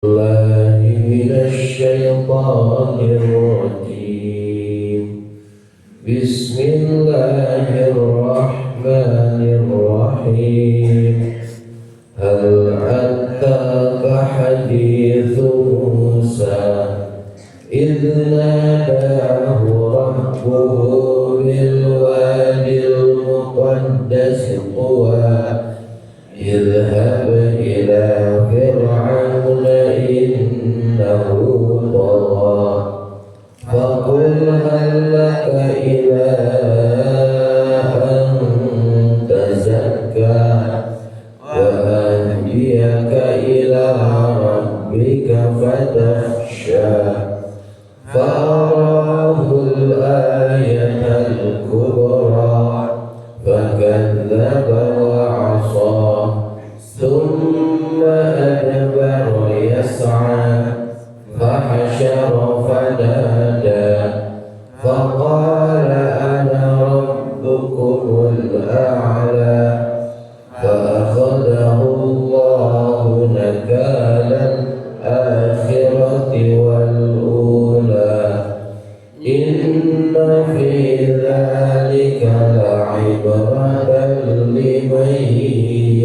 الله من الشيطان الرجيم. بسم الله الرحمن الرحيم. هل أتاك حديث موسى إذ ناداه ربه بالوادي المقدس طوى اذهب إلى فرعون إنه طغى فقل هل لك إلى أن تزكى وأهديك إلى ربك فتخشى فأراه الآية الكبرى فكذب وعصى ثم أدبر يسعى فحشر فنادى فقال أنا ربكم الأعلى فأخذه الله نكال الآخرة والأولى إن في ذلك لعبرة لمن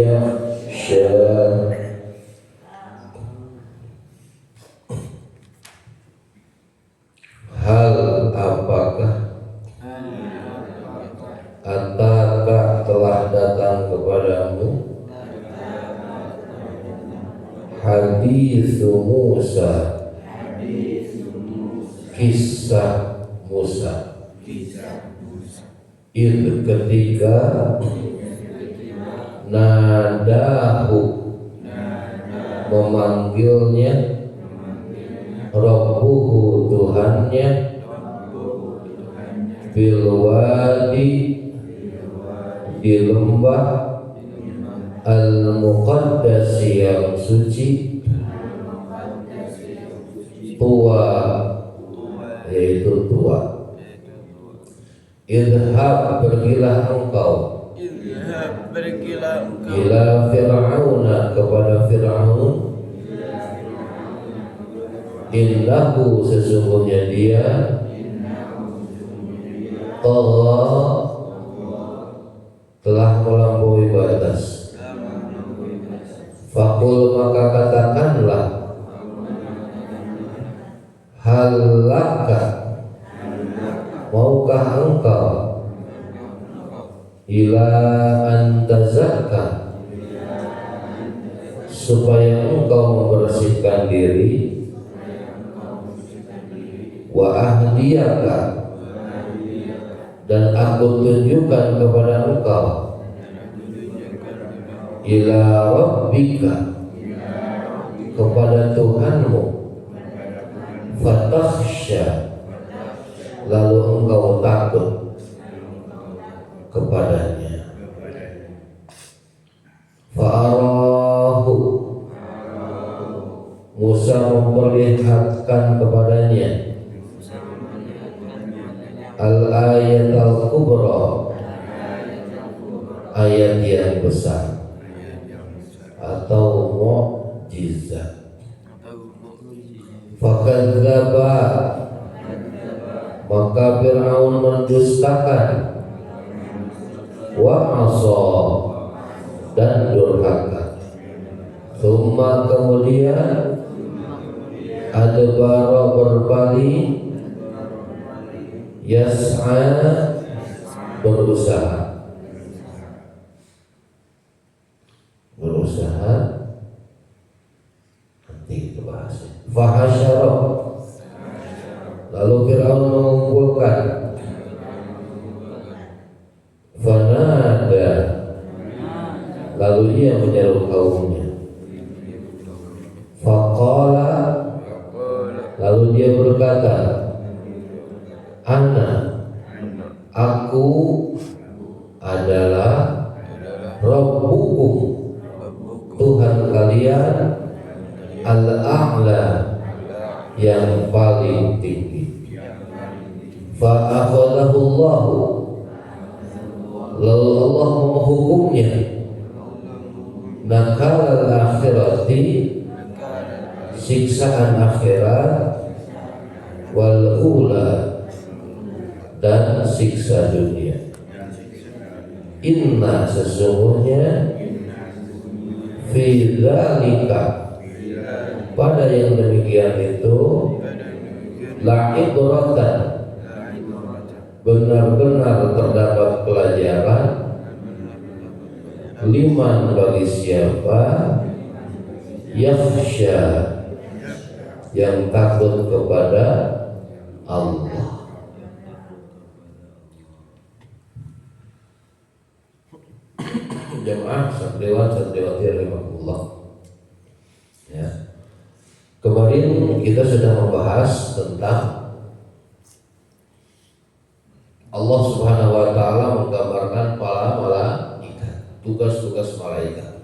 يخشى. Hal apakah ataka telah datang kepadamu hadis Musa, kisah Musa, itu ketika nadahu memanggilnya Rabbuhu Tuhannya bilwadi di lembah al-muqaddas yang suci tua yaitu tua. Idhab pergilah engkau ila Fir'auna kepada Fir'aun innahu sesungguhnya dia telah melampaui batas. Faqul maka katakanlah halaka maukah engkau ila antazakka supaya engkau membersihkan diri wa ahdiyaka dan aku tunjukkan kepada engkau ila rabbika kepada Tuhanmu fatakhsha lalu engkau takut kepadanya. Fa'arahu Musa memperlihatkan kepadanya al-ayat al-kubra ayat yang besar atau mukjizat. Fakadzdzaba maka Fir'aun mendustakan wa asa dan durhaka. Tsumma kemudian adbara berpaling yas'a berusaha nanti itu bahasa fahasyara lalu Fir'aun mengumpulkan fanada lalu ia menyeru kaumnya faqala lalu dia berkata ana aku adalah Rabbukum Tuhan kalian al-a'la yang paling tinggi. Fa akhadahu Allah lalu Allah menghukumnya nakal al-akhirati siksaan akhirat, wal ula, dan siksa dunia. Inna sesungguhnya fi dzalika, pada yang demikian itu, la ibratan, benar-benar terdapat pelajaran, liman bagi siapa yakhsha, yang takut kepada Allah. Jemaah santriwati rahimahullah. Ya. Kemarin kita sudah membahas tentang Allah Subhanahu wa taala menggambarkan para malaikat, tugas-tugas malaikat.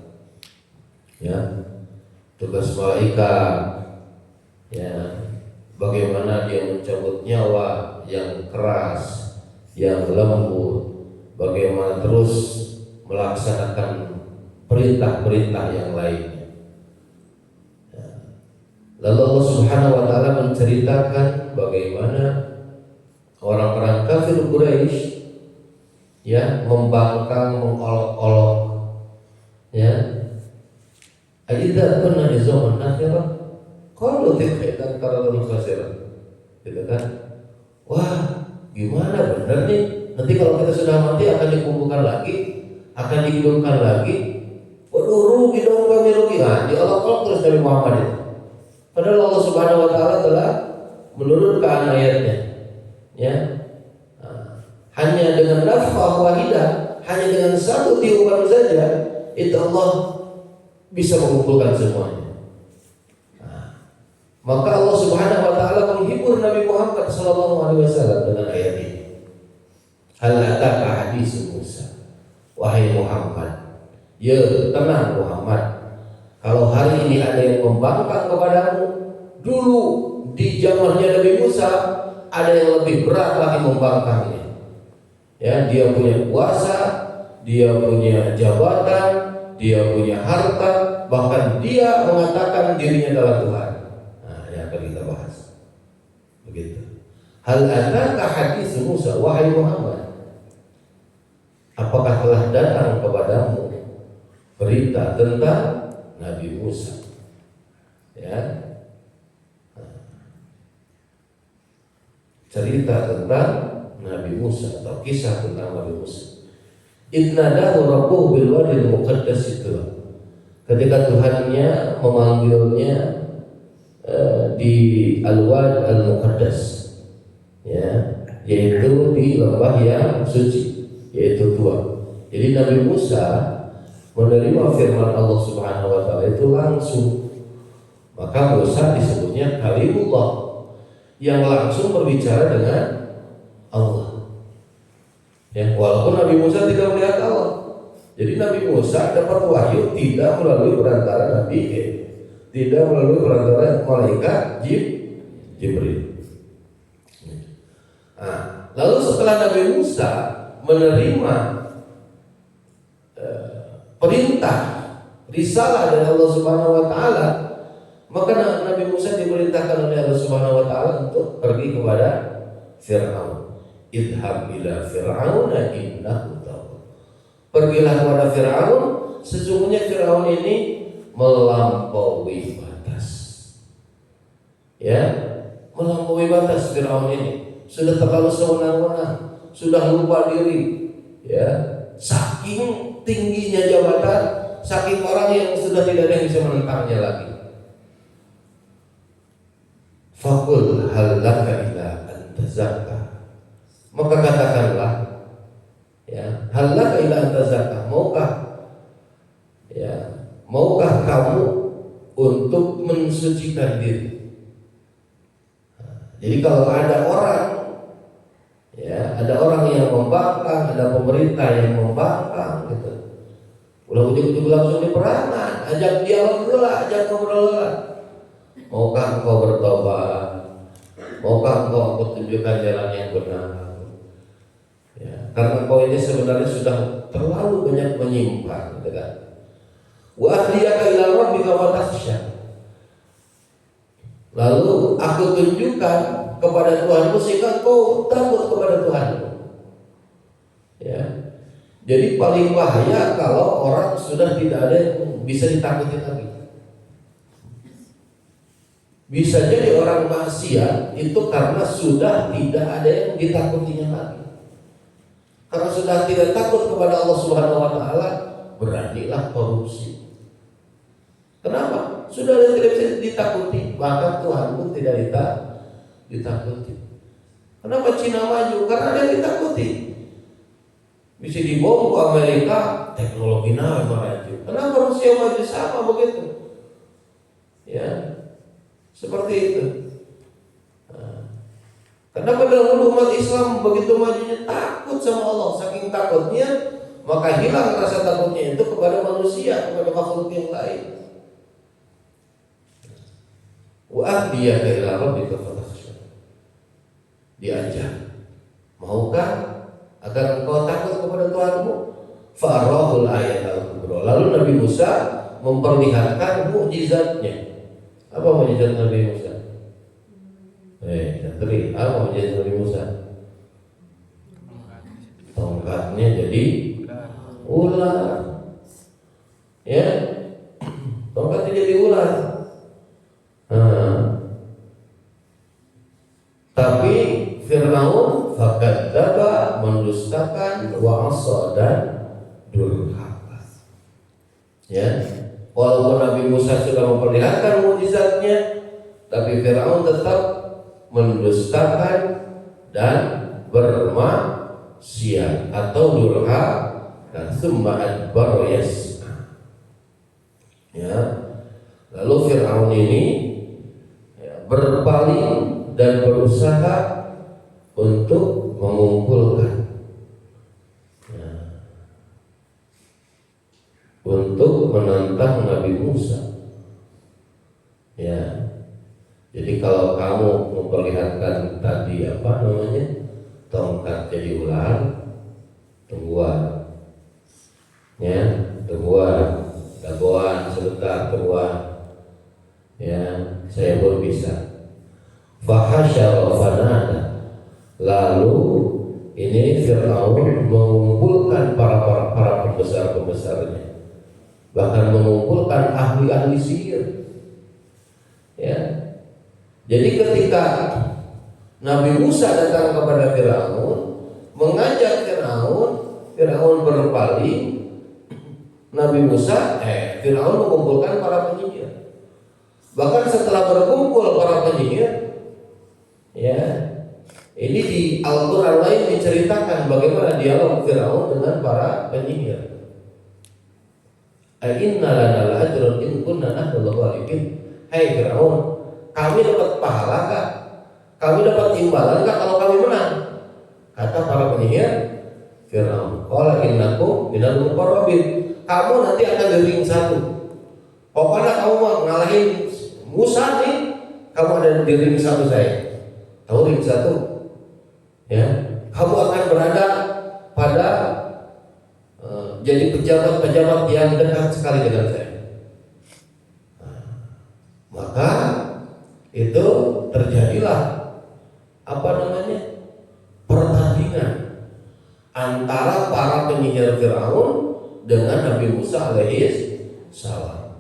Ya. Tugas malaikat, ya, bagaimana dia mencabut nyawa yang keras, yang lembut, bagaimana terus melaksanakan perintah-perintah yang lainnya. Ya. Lalu Allah Subhanahu wa taala menceritakan bagaimana orang-orang kafir Quraisy, ya, membangkang, mengolok-olok, ya, Aida kunna di zaman akhirah, kalau tidak karena khasiran, gitu kan? Wah, gimana bener nih? Nanti kalau kita sudah mati akan dikumpulkan lagi, akan dihidupkan lagi. Waduh, rugi dong, kami rugi. Nah, diolok-olok terus dari Muhammad itu. Padahal Allah Subhanahu wa taala telah menurunkan ayatnya, ya. Nah, hanya dengan nafkah wahidah, hanya dengan satu tiupan saja, itu Allah bisa mengumpulkan semuanya. Nah, maka Allah Subhanahu wa taala menghibur Nabi Muhammad sallallahu alaihi wasallam dengan ayat ini. Hal ataka hadis Musa, wahai Muhammad, ya tenang Muhammad, kalau hari ini ada yang membangkang kepadamu, dulu di zamannya Nabi Musa ada yang lebih berat lagi membangkangnya. Ya, dia punya kuasa, dia punya jabatan, dia punya harta, bahkan dia mengatakan dirinya adalah Tuhan. Nah, yang akan kita bahas. Begitu. Hal ataka hadis Musa, wahai Muhammad, apakah telah datang kepadamu berita tentang Nabi Musa? Ya. Cerita tentang Nabi Musa atau kisah tentang Nabi Musa. Idnadahu rabbuhu bil wadil muqaddas, itu ketika Tuhannya memanggilnya di al-wad al-muqaddas, ya, yaitu di lembah yang suci, yaitu Tua. Jadi Nabi Musa menerima firman Allah Subhanahu wa taala itu langsung. Maka Musa disebutnya kalimullah, yang langsung berbicara dengan Allah. Ya, walaupun Nabi Musa tidak melihat Allah. Jadi Nabi Musa dapat wahyu tidak melalui perantara Nabi, tidak melalui perantara malaikat Jibril. Nah, lalu setelah Nabi Musa menerima perintah risalah dari Allah Subhanahu wa taala, maka Nabi Musa diperintahkan oleh Allah Subhanahu wa taala untuk pergi kepada Fir'aun. Idhab ila Fir'auna innahu tagha. Pergilah kepada Fir'aun, sesungguhnya Fir'aun ini melampaui batas. Ya, melampaui batas Fir'aun ini. Sudah terlalu sewenang-wenang, sudah lupa diri. Ya, saking tingginya jabatan, saking orang yang sudah tidak ada yang bisa menentangnya lagi. Faqul hal laka ila an tazakka. Maka katakanlah, ya, hal laka ila an tazakka, maukah kamu untuk mensucikan diri? Jadi kalau ada orang, ya, ada orang yang membangkang, ada pemerintah yang membangkang, gitu, ulang-ulang langsung diperangan, ajak dialog dulu lah, ajak ngobrol lah. Maukah engkau bertobat? Maukah engkau aku tunjukkan jalan yang benar? Ya, karena engkau ini sebenarnya sudah terlalu banyak menyimpang, gitu kan? Wa ahliyaka ila rabbika wa takhsha. Lalu aku tunjukkan kepada Tuhanmu sehingga kau takut kepada Tuhanmu. Ya. Jadi paling bahaya kalau orang sudah tidak ada yang bisa ditakuti lagi. Bisa jadi orang maksiat itu karena sudah tidak ada yang ditakutinya lagi. Karena sudah tidak takut kepada Allah Subhanahu wa taala, beranilah korupsi. Kenapa? Sudah ada yang tidak bisa ditakuti, bahkan Tuhanmu tidak ditakuti. Kenapa Cina maju? Karena ada yang ditakuti. Bisa dibom ke Amerika, teknologi maju. Kenapa Rusia maju sama begitu? Ya, seperti itu. Kenapa dalam umat Islam begitu majunya? Takut sama Allah, saking takutnya maka hilang rasa takutnya itu kepada manusia, kepada makhluk yang lain. Wa ahdiyaka ila rabbika fatakhsha. Diajak, maukah agar engkau takut kepada Tuhanmu? Farahul ayat al-kubra. Lalu Nabi Musa memperlihatkan mukjizatnya. Apa mukjizat Nabi Musa? Apa mukjizat Nabi Musa? Tongkatnya jadi ular. Ya, tongkatnya jadi ular. Tapi Fir'aun fakadzdzaba, mendustakan, wa asa, dan durhaka. Ya, walaupun Nabi Musa sudah memperlihatkan mukjizatnya, tapi Fir'aun tetap mendustakan dan bermaksiat atau durhaka. Tsumma adbara yas'a. Ya, lalu Fir'aun ini berpaling dan berusaha untuk mengumpulkan, untuk menantang Nabi Musa. Ya, jadi kalau kamu memperlihatkan tadi tongkat jadi ular, tungguan, ya, tungguan, dagoan sebentar, tungguan, ya, saya pun bisa. Fahasyara fanada. Lalu ini Fir'aun mengumpulkan para pembesar-pembesarnya, bahkan mengumpulkan ahli-ahli sihir. Ya, jadi ketika Nabi Musa datang kepada Fir'aun, mengajak Fir'aun berpaling, Nabi Musa, Fir'aun mengumpulkan para penyihir. Bahkan setelah berkumpul para penyihir, ya, ini di Al-Quran lain diceritakan bagaimana dialog Fir'aun dengan para penyihir. Inna lana la'ajrun in kunna nahnul ghalibin. Hai Fir'aun, kami dapat pahala kah? Kami dapat imbalan kah kalau kami menang? Kata para penyihir Fir'aun, qala innakum minal muqarrabin. Kamu nanti akan di ring satu. Pokoknya kamu mau ngalahin Musa nih, kamu ada di ring satu saya. Tahu ring satu? Ya, kamu akan berada pada jadi pejabat-pejabat yang dekat sekali dengan saya. Maka itu terjadilah pertandingan antara para penyihir Fir'aun dengan Nabi Musa alaihi salam.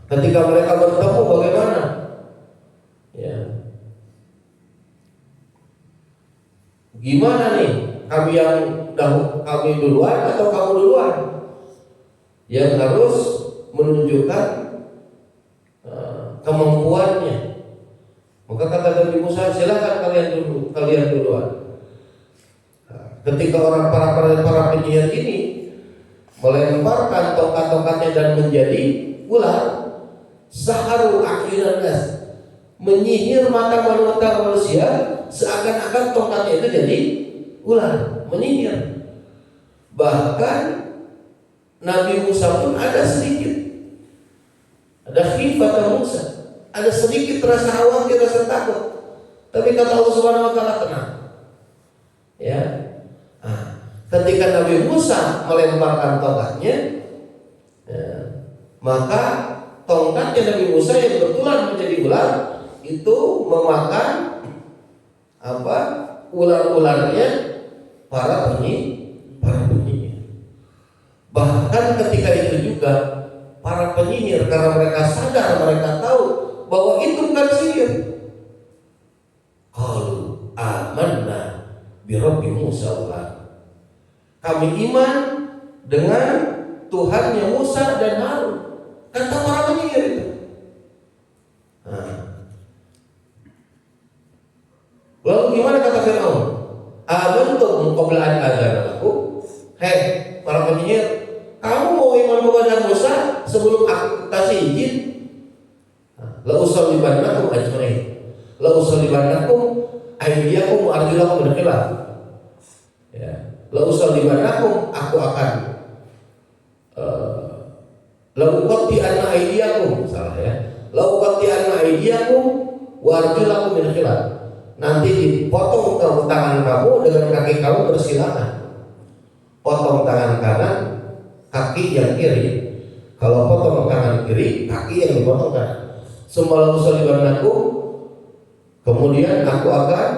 Ketika mereka bertemu bagaimana? Ya, gimana nih? Kami duluan atau kamu duluan? Yang harus menunjukkan kemampuannya. Maka kata Nabi Musa, silakan kalian duluan. Ketika para penyihir ini melemparkan tongkat-tongkatnya dan menjadi ular, saharu a'yunan nas, menyihir mata manusia seakan-akan tongkatnya itu jadi ular, menyihir. Bahkan Nabi Musa pun ada khifat Musa, ada sedikit rasa khawatir, rasa takut. Tapi kata Allah Subhanahu wa taala, tenang. Ya. Ketika Nabi Musa melemparkan tongkatnya, maka tongkatnya Nabi Musa yang kebetulan menjadi ular itu memakan ular-ularnya para penyihir. Bahkan ketika itu juga para penyihir, karena mereka sadar, mereka tahu bahwa itu bukan sihir, qalu amanna bi rabbi Musa wa Harun. Kami iman dengan Tuhannya Musa dan Harun, kata para penyihir itu. Lalu gimana kata Fir'aun? Amantum qabla an adzana lakum. Hei para penyihir, kamu mau iman kepada Musa sebelum aku kasih izin? La usallibannakum ajmain. La usallibannakum aydiyakum wa arjulakum bil khilaf. Ya. La usallibannakum, aku akan la uqatti anna aydiyakum, salah ya. La uqatti anna aydiyakum wa arjulakum bil khilaf. Nanti dipotong tangan kamu dengan kaki kamu bersilangan. Potong tangan kanan, kaki yang kiri. Kalau potong tangan kiri, kaki yang dipotong kanan. Semalam saliban aku, kemudian aku akan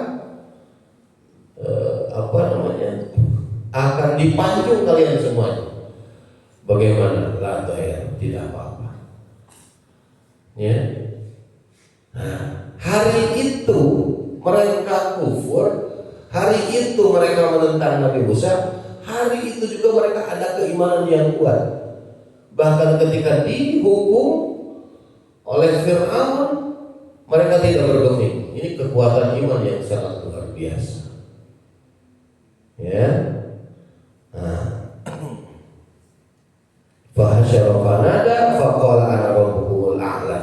akan dipancung kalian semuanya. Bagaimana? La ya, tidak apa-apa. Ya. Nah, hari itu mereka kufur, hari itu mereka menentang Nabi Musa, hari itu juga mereka ada keimanan yang kuat. Bahkan ketika dihukum oleh Fir'aun, mereka tidak bergeming. Ini kekuatan iman yang sangat luar biasa. Ya. Fahasyara fanada faqala ana rabbukumul a'la.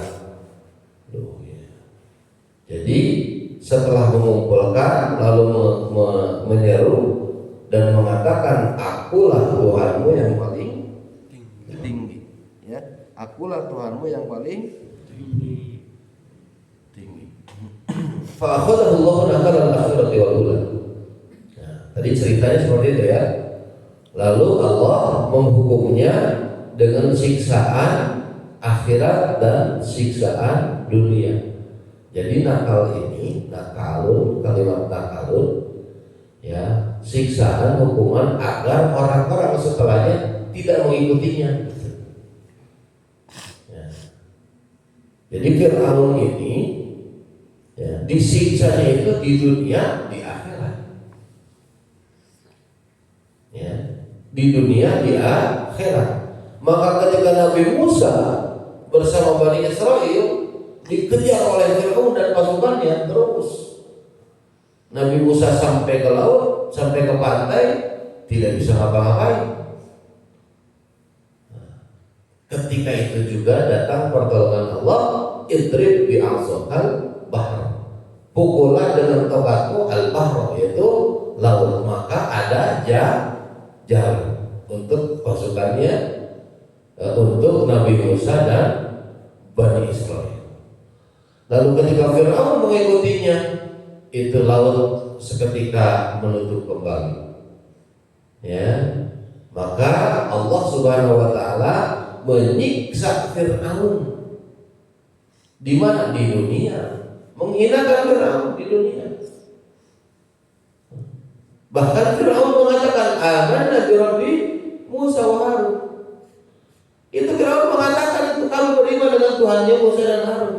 Jadi setelah mengumpulkan lalu menyeru dan mengatakan, akulah Tuhanmu yang paling tinggi. Ya, akulah Tuhanmu yang paling tinggi. Fa akhadahu Allahu nakal al-akhirati wal ula. Nah, tadi ceritanya seperti itu ya. Lalu Allah menghukumnya dengan siksaan akhirat dan siksaan dunia. Jadi nakal ini, kalimat nakalun, ya, siksaan hukuman agar orang-orang setelahnya tidak mengikutinya. Ya. Jadi Fir'aun ini, ya, disiksanya itu di dunia, di akhirat. Ya, di dunia, di akhirat. Maka ketika Nabi Musa bersama Bani Israel dikejar oleh Fir'aun dan pasukannya terus, Nabi Musa sampai ke laut, sampai ke pantai, tidak bisa ngapa-ngapain. Ketika itu juga datang pertolongan Allah, idrib bi'asokal bahr, pukullah dengan tongkatmu al-bahr, yaitu laut. Maka ada jalan untuk pasukannya, untuk Nabi Musa dan Bani Israel. Lalu ketika Fir'aun mengikutinya, itu laut seketika menutup kembali. Ya, maka Allah Subhanahu wa taala menyiksa Fir'aun. Di mana? Di dunia. Menghinakan Fir'aun di dunia. Bahkan Fir'aun mengatakan, amanna bi rabbi Musa wa Harun. Itu Fir'aun mengatakan itu kamu beriman dengan Tuhannya Musa dan Harun.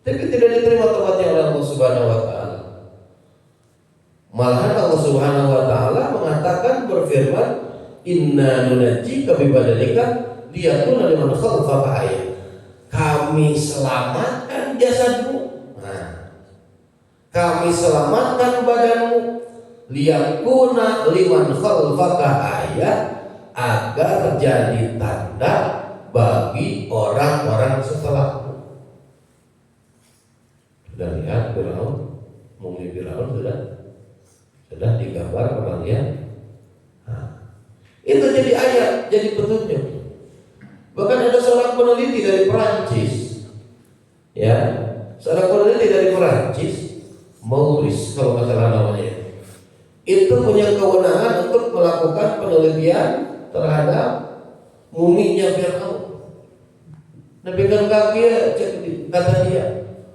Tapi tidak diterima taubatnya oleh Allah Subhanahu wa taala. Malahan Allah Subhanahu wa taala mengatakan, berfirman, inna nunajjika bi badanika liyakuna liman khalfaka ayat. Kami selamatkan jasadmu. Nah, kami selamatkan badanmu liyakuna liman khalfaka ayat, agar jadi tanda bagi orang-orang setelahmu. Sudah lihat Fir'aun, mumi Fir'aun sudah digambar pernah lihat. Nah, itu jadi ayat, jadi petunjuk. Bahkan ada seorang peneliti dari Perancis, ya, seorang peneliti dari Perancis, Maurice kalau nggak salah namanya, itu punya kewenangan untuk melakukan penelitian terhadap muminya Fir'aun. Nepikeun kaki ya, kata dia,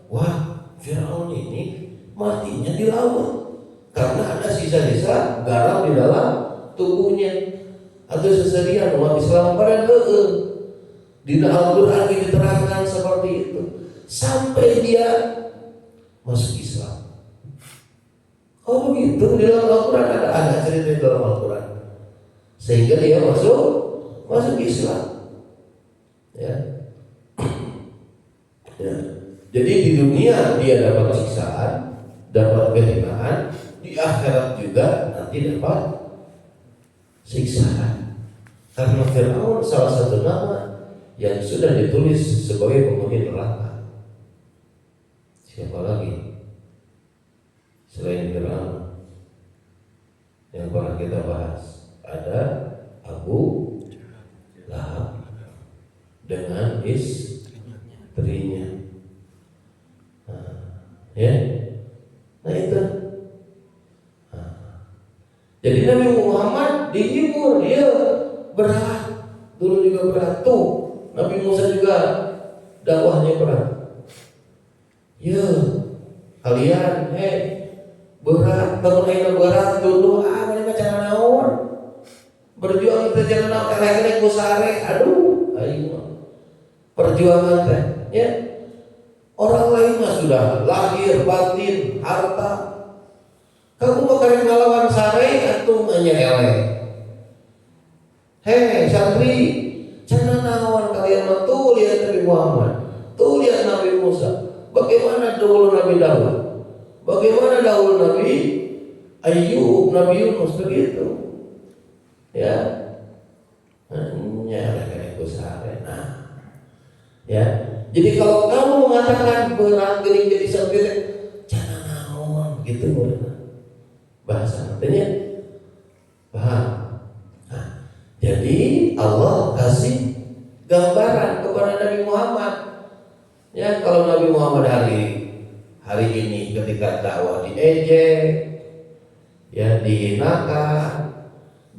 wah Firaun ini matinya di laut karena ada sisa-sisa garam di dalam tubuhnya atau seserian umat Islam pada di dalam Al-Quran diterangkan seperti itu sampai dia masuk Islam. Oh begitu, di dalam Al-Quran ada cerita di dalam Al-Quran sehingga dia masuk Islam. Ya. Ya. Jadi di dunia dia dapat siksaan, dapat kehinaan, di akhirat juga nanti dapat siksaan. Karena Fir'aun salah satu nama yang sudah ditulis sebagai penghuni neraka. Siapa lagi selain Fir'aun yang pernah kita bahas? Ada Abu Lahab dengan istrinya. Ya, nah itu. Jadi Nabi Muhammad dihibur, dia berat, dulu juga berat tuh. Nabi Musa juga dakwahnya berat. Ya, kalian, berat, temen berat dulu, mereka jangan naon. Berjuang kita jangan naon, karena kusare, aduh, ayo, perjuangan teh, ya. Orang lain mah sudah lahir, batin, harta. Kamu mau kalian ngelawan sare, atau nyelek. Hei santri, jangan naon kalian mah tuh lihat Nabi Muhammad, tuh lihat Nabi Musa. Bagaimana dahulu Nabi Daud, bagaimana dahulu Nabi Ayub, Nabi Yunus begitu. Ya, nyelek sare. Nah, ya. Jadi kalau kamu mengatakan berat gening jadi santri, jangan naon gitu bahasa artinya paham. Nah, jadi Allah kasih gambaran kepada Nabi Muhammad. Ya, kalau Nabi Muhammad hari ini ketika dakwah diejek, ya dihinakan,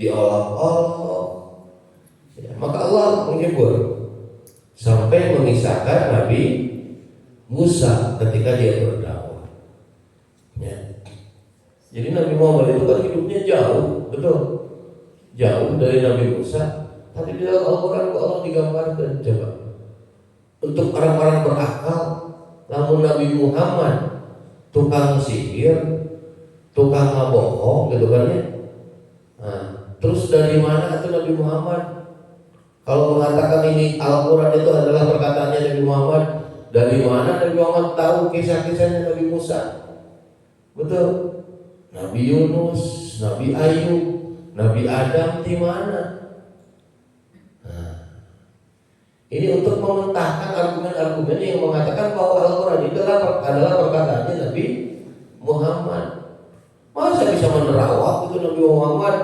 diolok-olok, ya, maka Allah menghibur sampai mengisahkan Nabi Musa ketika dia berdakwah. Ya. Jadi Nabi Muhammad itu kan hidupnya jauh, betul, jauh dari Nabi Musa. Tapi di dalam Al-Quran Allah digambarkan, coba, untuk orang-orang berakal, namun Nabi Muhammad tukang sihir, tukang ngabohong, gitu kan ya. Nah, terus dari mana itu Nabi Muhammad? Kalau mengatakan ini Al-Quran itu adalah perkataannya Nabi Muhammad, dari mana Nabi Muhammad tahu kisah-kisahnya Nabi Musa? Betul. Nabi Yunus, Nabi Ayub, Nabi Adam di mana? Nah, ini untuk mementahkan argumen-argumen yang mengatakan bahwa Al-Quran itu adalah perkataannya Nabi Muhammad. Masa bisa menerawang itu Nabi Muhammad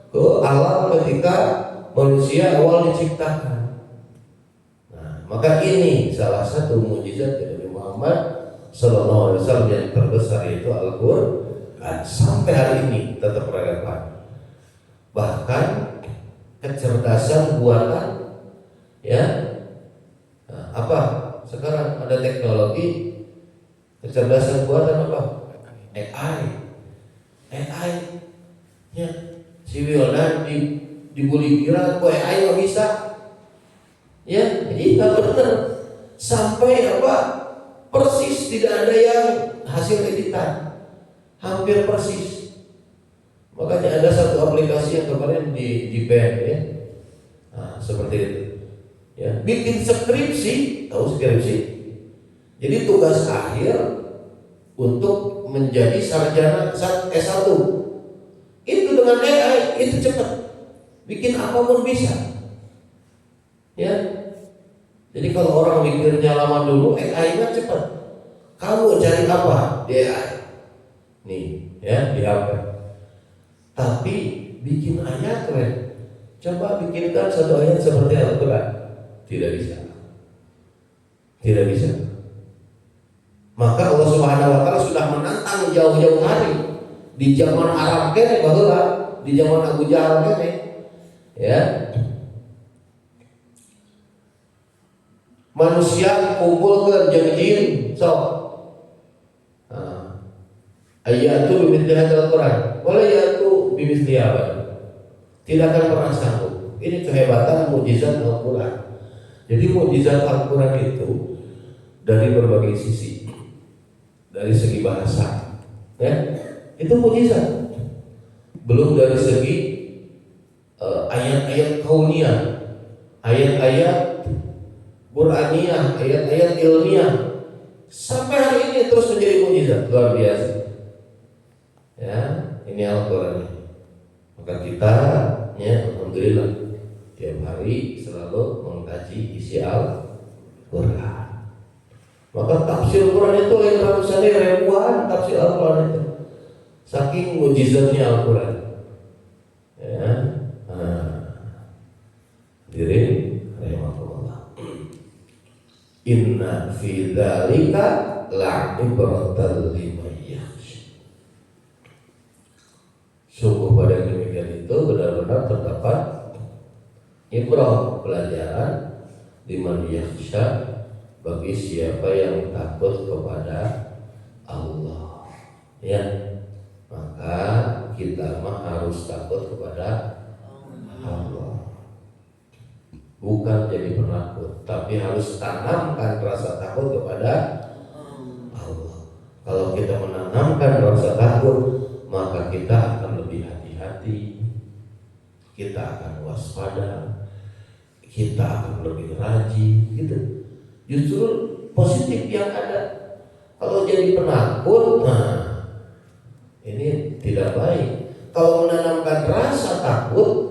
ke alam ketika manusia awal diciptakan? Nah, maka ini salah satu mukjizat dari Nabi Muhammad Sallallahu Alaihi Wasallam yang terbesar, yaitu Al-Quran. Sampai hari ini tetap relevan. Bahkan kecerdasan buatan, ya, nah, apa? Sekarang ada teknologi kecerdasan buatan apa? AI, ya. Si Wildan dibully kira kok AI nggak bisa, ya, iya benar. Sampai apa? Persis tidak ada yang hasil editan. Hampir persis. Makanya ada satu aplikasi yang kemarin di ban, ya. Nah, seperti itu. Ya, bikin skripsi, tahu skripsi? Jadi tugas akhir untuk menjadi sarjana S1. Itu dengan AI itu cepat. Bikin apapun bisa. Ya. Jadi kalau orang mikirnya lama dulu, AI-nya cepat. Kamu cari apa di AI? Nih, ya, di HP. Tapi bikin ayat keren. Coba bikinkan satu ayat seperti Al-Quran. Tidak bisa. Tidak bisa. Maka Allah Subhanahu wa taala sudah menantang jauh-jauh hari di zaman Arab kene baheula, di zaman Abu Jahal kene. Ya. manusia kumpulkeun jeung jin sok ayatu bimithli hadzal Quran wala yatu bimithli abad, tidak akan pernah sanggup. Ini kehebatan mukjizat Al-Quran. Jadi mukjizat Al-Quran itu dari berbagai sisi, dari segi bahasa, ya itu mukjizat. Belum dari segi ayat-ayat kauniyah, ayat-ayat Quraniyah, ayat-ayat ilmiah, sampai hari ini terus menjadi mukjizat luar biasa. Ya, ini Al-Quran. Maka kita, ya alhamdulillah, tiap hari selalu mengkaji isi Al-Quran. Maka tafsir Quran itu yang ratusan ribuan tafsir Al-Quran itu, saking mukjizatnya Al-Quran. Ya, diri rahimahullah. Inna fi dzalika la'ibratan liman yakhsha. Sungguh pada demikian itu benar-benar terdapat ibrah, pelajaran liman yakhsha, bagi siapa yang takut kepada Allah. Ya, maka kita mah harus takut kepada Allah. Bukan jadi penakut, tapi harus tanamkan rasa takut kepada Allah. Kalau kita menanamkan rasa takut, maka kita akan lebih hati-hati, kita akan waspada, kita akan lebih rajin, gitu. Justru positif yang ada. Kalau jadi penakut, nah ini tidak baik. Kalau menanamkan rasa takut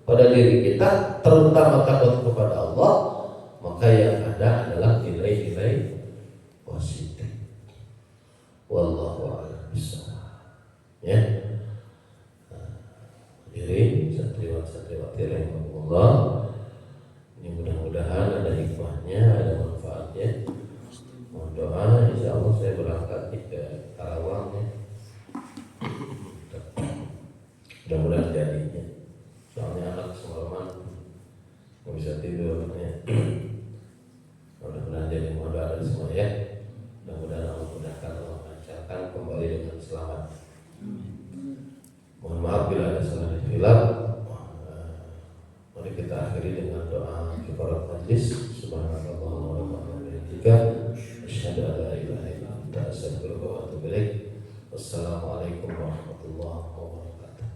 pada diri kita, terutama takut kepada Allah, maka yang ada adalah nilai-nilai positif. Wallahu a'lam bishawab. Ya. Hadirin santriwan-santriwati rahimahullah. Ini mudah-mudahan ada hikmahnya, ada manfaatnya. Mohon doa, insyaallah saya berangkat ke Karawang ya. Mudah-mudahan jadinya. Soalnya anak semalaman nggak bisa tidur ya. Mudah-mudahan jadi, mohon doa dari semua ya. Mudah-mudahan Allah mudahkan, Allah lancarkan kembali dengan selamat. Mohon maaf bila ada salah hilaf. Mari kita akhiri dengan doa kifarat majlis. Subhanallah wa bihamdika, asyhadu an la ilaha illa anta, astaghfiruka wa atubu ilaik. Wassalamualaikum warahmatullahi wabarakatuh.